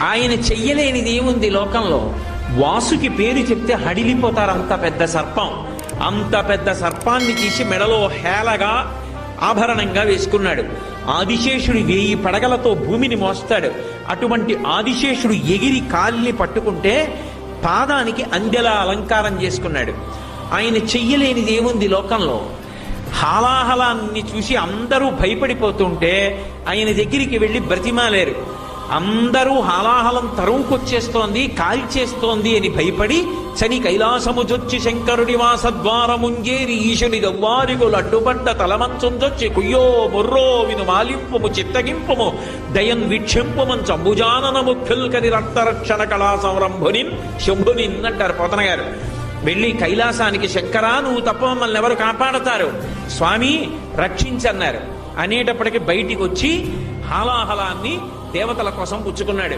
ఆయన చెయ్యలేనిది ఏముంది లోకంలో? వాసుకి పేరు చెప్తే హడిలిపోతారు. అంత పెద్ద సర్పం, అంత పెద్ద సర్పాన్ని తీసి మెడలో హేళగా ఆభరణంగా వేసుకున్నాడు. ఆదిశేషుడు 1000 పడగలతో భూమిని మోస్తాడు. అటువంటి ఆదిశేషుడు ఎగిరి కాలిని పట్టుకుంటే పాదానికి అందెలా అలంకారం చేసుకున్నాడు. ఆయన చెయ్యలేనిది ఏముంది లోకంలో? హాలాహలాన్ని చూసి అందరూ భయపడిపోతుంటే ఆయన దగ్గరికి వెళ్ళి బ్రతిమాలేరు. అందరూ హాలాహలం తరువుకొచ్చేస్తోంది, కాల్చేస్తోంది అని భయపడి చని కైలాసముజొచ్చి శంకరుడి వాసద్వారముంజేరి ఈశుని దవ్వారిగులు అడ్డుపడ్డ తలమంచొందొచ్చి కుయ్యో మొర్రో విను మాలింపుము చిత్తగింపుము దయన్ వీక్షింపుమం చంబుజాననము ఫిల్కని రక్తరక్షణ కళా సంరంభునిన్ శంభునిన్ అంటారు పోతన గారు. వెళ్ళి కైలాసానికి శంకరా నువ్వు తప్ప మమ్మల్ని ఎవరు కాపాడతారు, స్వామి రక్షించన్నారు. అనేటప్పటికి బయటికి వచ్చి హాలాహలాన్ని దేవతల కోసం పుచ్చుకున్నాడు.